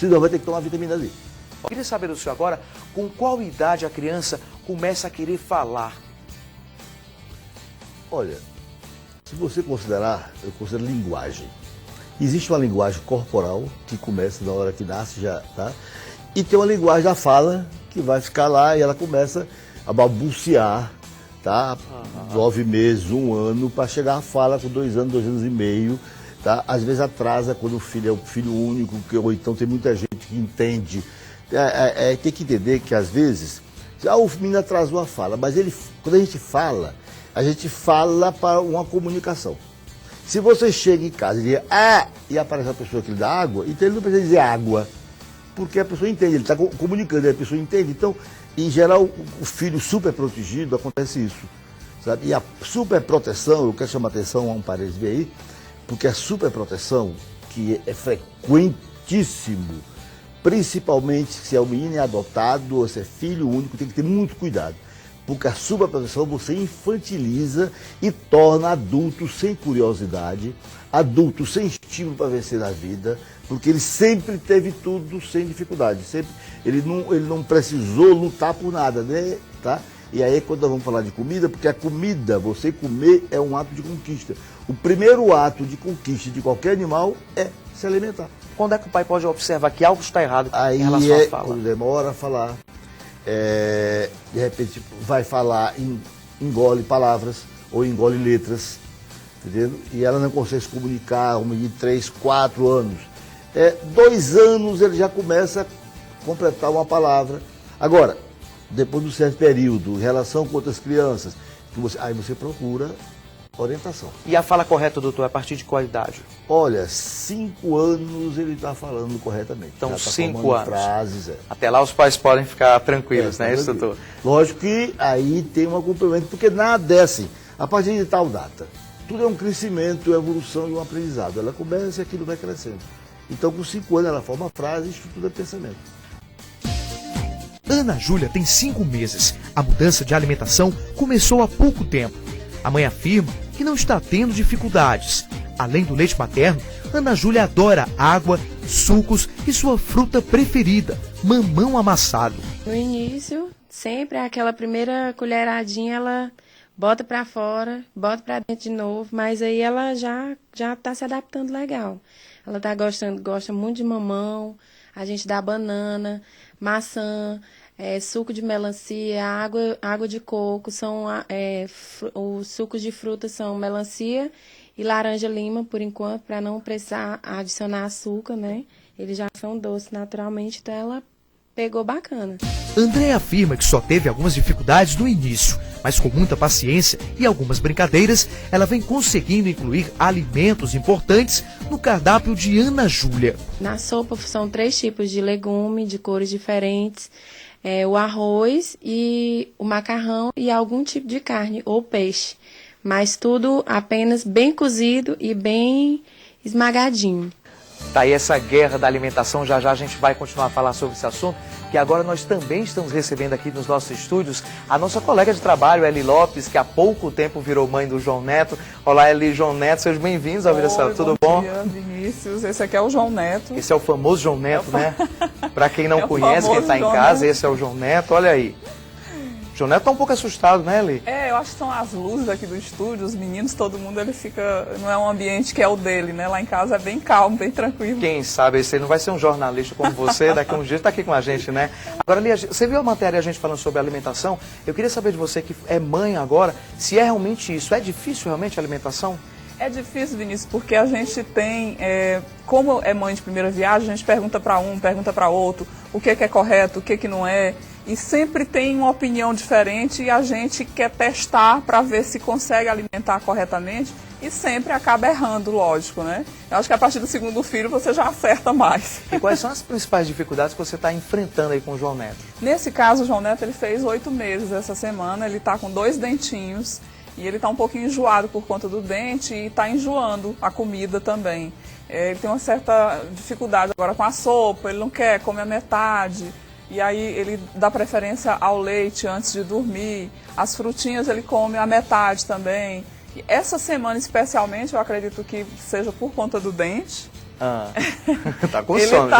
senão vai ter que tomar vitamina D. Eu queria saber do senhor agora, com qual idade a criança começa a querer falar? Olha, se você considerar, eu considero linguagem. Existe uma linguagem corporal que começa na hora que nasce já, tá? E tem uma linguagem da fala que vai ficar lá e ela começa a balbuciar, tá? 9 meses, 1 ano, para chegar à fala com 2 anos, 2 anos e meio, tá? Às vezes atrasa quando o filho é o filho único, ou então tem muita gente que entende. Tem que entender que às vezes, o menino atrasou a fala, mas quando a gente fala para uma comunicação. Se você chega em casa e diz, e aparece a pessoa que lhe dá água, então ele não precisa dizer água, porque a pessoa entende, ele está comunicando, a pessoa entende. Então, em geral, o filho super protegido, acontece isso, sabe? E a superproteção, eu quero chamar a atenção a um parênteses aí, porque a superproteção, que é frequentíssimo, principalmente se é um menino adotado ou se é filho único, tem que ter muito cuidado. Porque a superproteção você infantiliza e torna adulto sem curiosidade, adulto sem estímulo para vencer na vida, porque ele sempre teve tudo sem dificuldade. Ele não precisou lutar por nada, né? Tá? E aí quando nós vamos falar de comida, porque a comida, você comer é um ato de conquista. O primeiro ato de conquista de qualquer animal é se alimentar. Quando é que o pai pode observar que algo está errado aí em relação à fala? Quando demora a falar, de repente vai falar, engole palavras ou engole letras, entendeu? E ela não consegue se comunicar, um menino de 3, 4 anos. 2 anos ele já começa a completar uma palavra. Agora, depois de um certo período, em relação com outras crianças, aí você procura orientação. E a fala correta, doutor, a partir de qual idade? Olha, 5 anos ele está falando corretamente. Então, já tá 5 anos. Frases, Até lá os pais podem ficar tranquilos, né, isso, doutor? Lógico que aí tem um acompanhamento, porque nada é assim. A partir de tal data, tudo é um crescimento, evolução e um aprendizado. Ela começa e aquilo vai crescendo. Então, com 5 anos ela forma frase e estrutura pensamento. Ana Júlia tem 5 meses. A mudança de alimentação começou há pouco tempo. A mãe afirma que não está tendo dificuldades. Além do leite materno, Ana Júlia adora água, sucos e sua fruta preferida, mamão amassado. No início, sempre aquela primeira colheradinha, ela bota pra fora, bota pra dentro de novo, mas aí ela já tá se adaptando legal. Ela tá gosta muito de mamão, a gente dá banana, maçã, suco de melancia, água de coco, os sucos de frutas são melancia e laranja-lima, por enquanto, para não precisar adicionar açúcar, né? Eles já são doces naturalmente, então ela pegou bacana. André afirma que só teve algumas dificuldades no início, mas com muita paciência e algumas brincadeiras, ela vem conseguindo incluir alimentos importantes no cardápio de Ana Júlia. Na sopa são 3 tipos de legume, de cores diferentes. O arroz e o macarrão e algum tipo de carne ou peixe, mas tudo apenas bem cozido e bem esmagadinho. Tá aí essa guerra da alimentação, já a gente vai continuar a falar sobre esse assunto, que agora nós também estamos recebendo aqui nos nossos estúdios a nossa colega de trabalho, Eli Lopes, que há pouco tempo virou mãe do João Neto. Olá, Eli e João Neto, sejam bem-vindos ao Vida Sala, tudo bom? Bom dia, Vinícius, esse aqui é o João Neto. Esse é o famoso João Neto, né? Para quem não conhece, quem está em casa, esse é o João Neto, olha aí. O João Neto tá um pouco assustado, né, Eli? Eu acho que são as luzes aqui do estúdio, os meninos, todo mundo, ele fica... Não é um ambiente que é o dele, né? Lá em casa é bem calmo, bem tranquilo. Quem sabe, esse não vai ser um jornalista como você, daqui a uns dias tá aqui com a gente, né? Agora, Eli, você viu a matéria a gente falando sobre alimentação? Eu queria saber de você que é mãe agora, se é realmente isso. É difícil realmente a alimentação? É difícil, Vinícius, porque a gente tem, como é mãe de primeira viagem, a gente pergunta para um, pergunta para outro, o que é correto, o que não é, e sempre tem uma opinião diferente e a gente quer testar para ver se consegue alimentar corretamente e sempre acaba errando, lógico, né? Eu acho que a partir do 2º filho você já acerta mais. E quais são as principais dificuldades que você está enfrentando aí com o João Neto? Nesse caso, o João Neto ele fez 8 meses essa semana, ele está com 2 dentinhos, e ele está um pouquinho enjoado por conta do dente e está enjoando a comida também. Ele tem uma certa dificuldade agora com a sopa, ele não quer comer a metade. E aí ele dá preferência ao leite antes de dormir. As frutinhas ele come a metade também. E essa semana especialmente, eu acredito que seja por conta do dente, Tá com sono.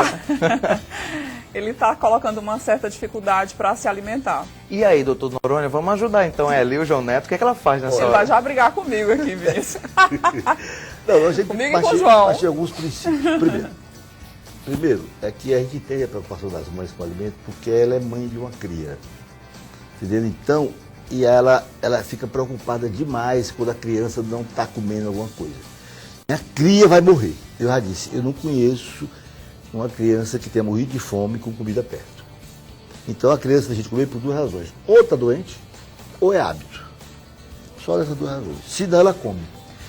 Ele está colocando uma certa dificuldade para se alimentar. E aí, doutor Noronha, vamos ajudar então a Eli e o João Neto. O que é que ela faz nessa Ele hora? vai já brigar comigo aqui, Vinícius. Não, a gente Comigo e com o João. achei alguns princípios. Primeiro, é que a gente tem a preocupação das mães com o alimento porque ela é mãe de uma cria. Entendeu? Então, e ela fica preocupada demais quando a criança não está comendo alguma coisa. A cria vai morrer. Eu já disse, eu não conheço uma criança que tenha morrido de fome com comida perto. Então a criança deixa de comer por duas razões. Ou está doente, ou é hábito. Só dessas duas razões. Se não, ela come.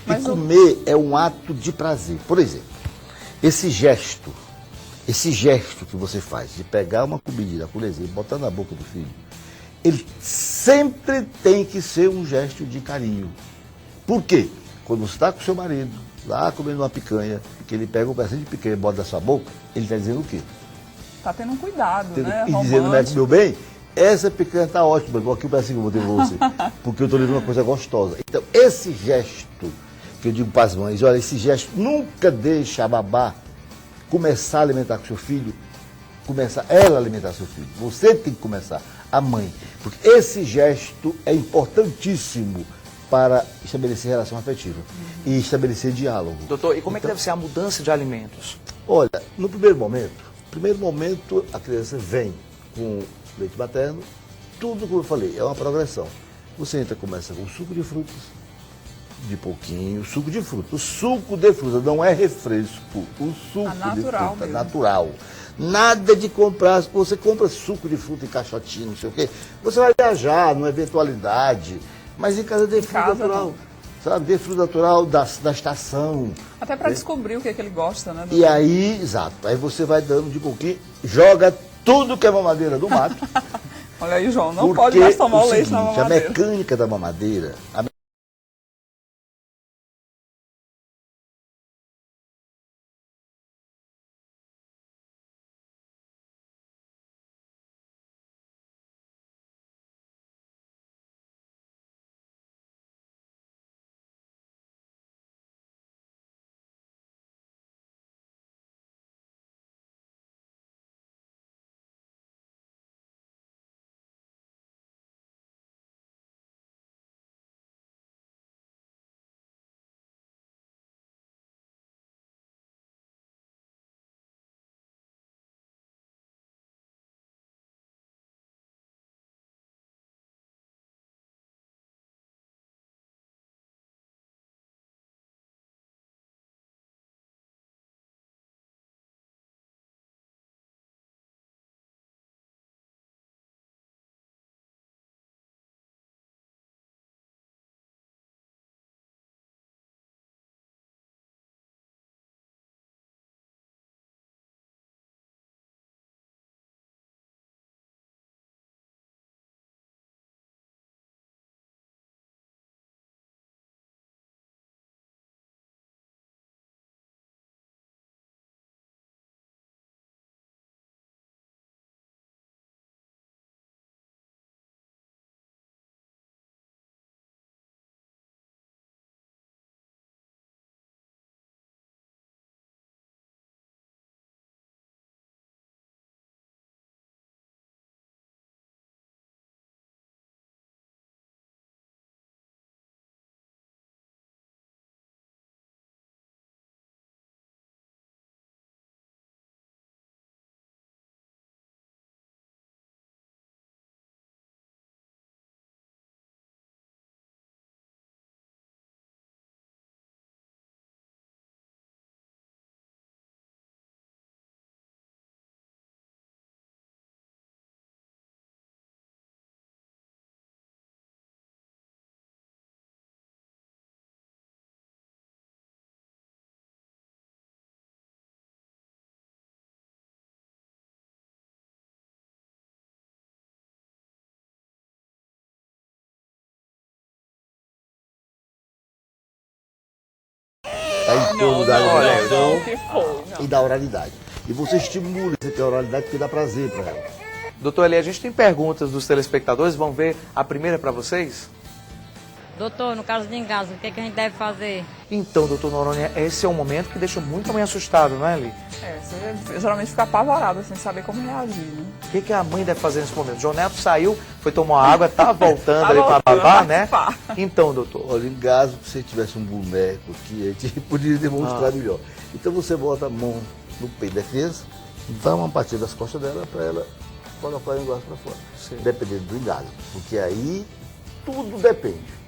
Mas e comer é um ato de prazer. Por exemplo, esse gesto que você faz de pegar uma comidinha, por exemplo, e botar na boca do filho, ele sempre tem que ser um gesto de carinho. Por quê? Quando você está com seu marido, lá comendo uma picanha, que ele pega um pedacinho de picanha e bota na sua boca, ele está dizendo o quê? Está tendo um cuidado, né? E dizendo, meu bem, essa picanha está ótima, igual aqui o pedacinho que eu botei para você, porque eu estou levando uma coisa gostosa. Então, esse gesto, que eu digo para as mães, olha, esse gesto nunca deixa a babá começar a alimentar com seu filho, começar ela a alimentar seu filho. Você tem que começar, a mãe. Porque esse gesto é importantíssimo para estabelecer relação afetiva e estabelecer diálogo. Doutor, e como é que deve ser a mudança de alimentos? Olha, no primeiro momento a criança vem com leite materno, tudo como eu falei, é uma progressão. Você começa com suco de frutas, de pouquinho, suco de fruta. O suco de fruta não é refresco, o suco de fruta é natural. Nada de comprar, você compra suco de fruta em caixotinho, não sei o quê, você vai viajar numa eventualidade, mas em casa dê fruta natural. Não. Sabe, dê fruta natural da estação. Até para descobrir o que é que ele gosta, né? E aí, exato, aí você vai dando de pouquinho, joga tudo que é mamadeira do mato. Olha aí, João, não pode mais tomar o leite seguinte, na mamadeira. A mecânica da mamadeira... Está em torno da alimentação e da oralidade. E você estimula essa oralidade porque dá prazer para ela. Doutor Eli, a gente tem perguntas dos telespectadores, vamos ver a primeira para vocês? Doutor, no caso de engasgo, o que a gente deve fazer? Então, doutor Noronha, esse é um momento que deixa muito a mãe assustada, não é, Eli? Você geralmente fica apavorada, sem saber como reagir, né? O que a mãe deve fazer nesse momento? João Neto saiu, foi tomar uma água, tá voltando ali para lavar, né? Então, doutor. Olha, engasgo, se você tivesse um boneco aqui, a gente poderia demonstrar melhor. Então você bota a mão no peito da criança, dá uma batida das costas dela para ela colocar o engasgo para fora. Sim. Dependendo do engasgo. Porque aí tudo depende.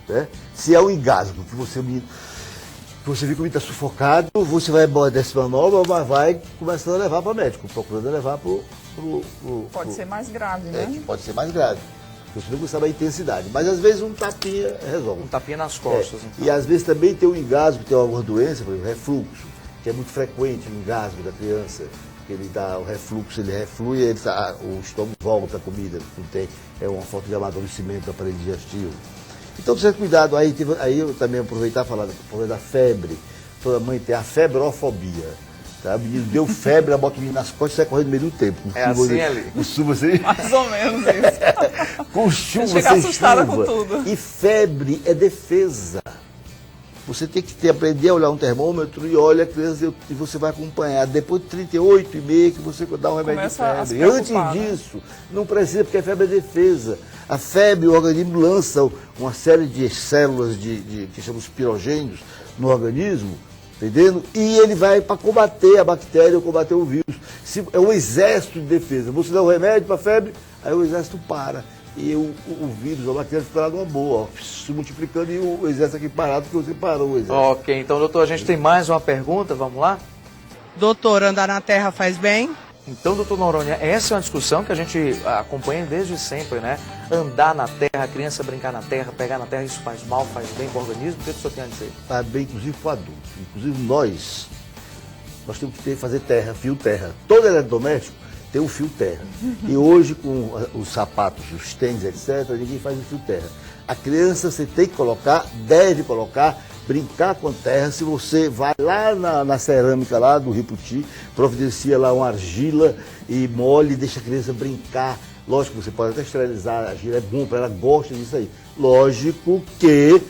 Né? Se é um engasgo que você viu que o menino está sufocado, você vai embora dessa manobra, mas vai começando a levar para o médico, procurando levar para Pode ser mais grave, né? pode ser mais grave. Você não sabe a intensidade. Mas às vezes um tapinha resolve. Um tapinha nas costas. Então. E às vezes também tem um engasgo, tem alguma doença, por exemplo, refluxo, que é muito frequente no engasgo da criança. Ele dá o refluxo, ele reflui, o estômago volta a comida, não tem, é uma falta de amadurecimento do aparelho digestivo. Então precisa ter cuidado. Aí eu também aproveitar e falar da febre. Toda mãe tem a febrofobia. Tá? O menino deu febre, ela bota o menino nas costas e sai correndo no meio do tempo. É assim, ali? Com chuva, você... Mais ou menos isso. Com chuva, fica sem assustada chuva. com tudo. E febre é defesa. Você tem que aprender a olhar um termômetro e olha a criança e você vai acompanhar. Depois de 38,5 que você dá um remédio Começa de febre. Antes disso, não precisa, porque a febre é defesa. A febre, o organismo lança uma série de células que chamamos pirogênios no organismo, entendendo? E ele vai para combater a bactéria ou combater o vírus. É um exército de defesa. Você dá um remédio para a febre, aí o exército para. E o vírus, a bactéria fica lá numa boa, ó, se multiplicando e o exército aqui parado, porque você parou o exército. Ok, então, doutor, a gente tem mais uma pergunta, vamos lá? Doutor, andar na terra faz bem? Então, doutor Noronha, essa é uma discussão que a gente acompanha desde sempre, né? Andar na terra, a criança brincar na terra, pegar na terra, isso faz mal, faz bem para o organismo? O que o senhor tem a dizer? Faz bem, inclusive, para o adulto. Inclusive, nós temos que fazer terra, fio terra. Todo eletrodoméstico tem um fio terra. E hoje, com os sapatos, os tênis, etc., ninguém faz o fio terra. A criança, você tem que colocar, deve colocar, brincar com a terra. Se você vai lá na cerâmica lá do Riputi, providencia lá uma argila e molhe, deixa a criança brincar. Lógico, você pode até esterilizar, a argila é bom para ela, gosta disso aí. Lógico que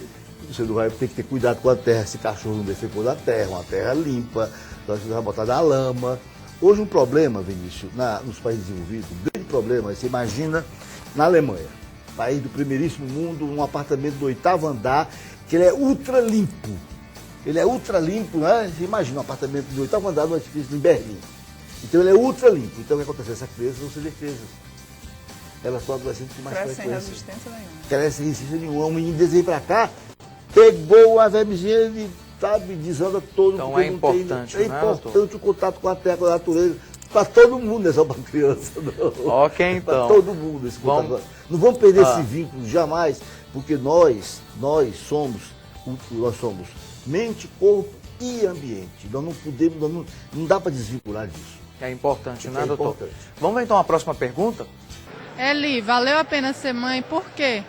você não vai ter que ter cuidado com a terra, se cachorro não defecou da terra, uma terra limpa, você vai botar na lama. Hoje um problema, Vinícius, nos países desenvolvidos, um grande problema, você imagina na Alemanha, país do primeiríssimo mundo, um apartamento do 8º andar, que ele é ultra limpo. Ele é ultra limpo, né? Você imagina um apartamento do 8º andar no edifício em Berlim. Então ele é ultra limpo. Então o que acontece? Essa criança não se defesa. Elas são adolescentes com mais Cresce frequência. sem resistência nenhuma. Cresce sem resistência nenhuma. Um menino desenho pra cá, pegou uma vermezinha e desanda todo. Então é importante, é importante o contato com a terra, com a natureza. Para todo mundo, não é só para criança, não. Ok, então. Para todo mundo esse contato. Não vamos perder esse vínculo jamais, porque nós somos mente, corpo e ambiente. Nós não podemos, não dá para desvincular disso. É importante, né, É doutor? importante. Vamos ver então a próxima pergunta? Eli, valeu a pena ser mãe, por quê?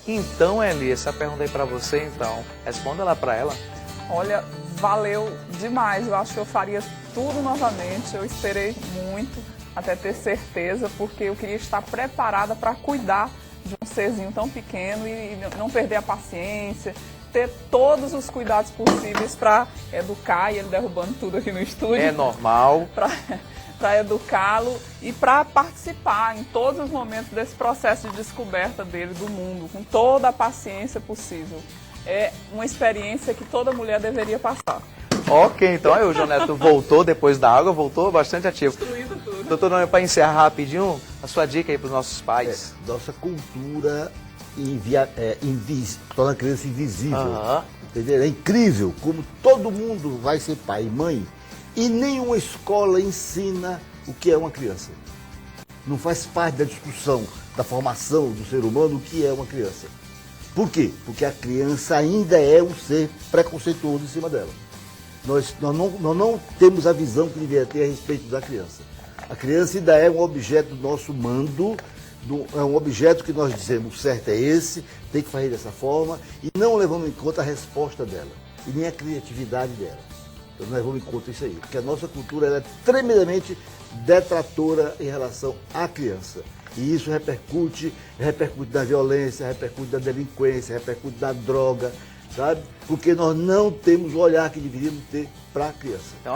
Então, Eli, essa pergunta aí para você, então. Responda lá para ela. Olha, valeu demais. Eu acho que eu faria tudo novamente. Eu esperei muito até ter certeza, porque eu queria estar preparada para cuidar de um serzinho tão pequeno e não perder a paciência, ter todos os cuidados possíveis para educar, e ele derrubando tudo aqui no estúdio. É normal. Para educá-lo e para participar em todos os momentos desse processo de descoberta dele do mundo, com toda a paciência possível. É uma experiência que toda mulher deveria passar. Ok, então aí o João Neto voltou depois da água, voltou bastante ativo. Destruindo tudo. Doutor Noronha, para encerrar rapidinho, a sua dica aí para os nossos pais. Nossa cultura torna a criança invisível. Aham. Entendeu? É incrível como todo mundo vai ser pai e mãe e nenhuma escola ensina o que é uma criança. Não faz parte da discussão, da formação do ser humano o que é uma criança. Por quê? Porque a criança ainda é um ser preconceituoso em cima dela. Nós não temos a visão que deveria ter a respeito da criança. A criança ainda é um objeto do nosso mando, é um objeto que nós dizemos, certo é esse, tem que fazer dessa forma, e não levamos em conta a resposta dela, e nem a criatividade dela. Então nós levamos em conta isso aí, porque a nossa cultura ela é tremendamente detratora em relação à criança. E isso repercute na violência, repercute na delinquência, repercute na droga, sabe? Porque nós não temos o olhar que deveríamos ter para a criança. Então,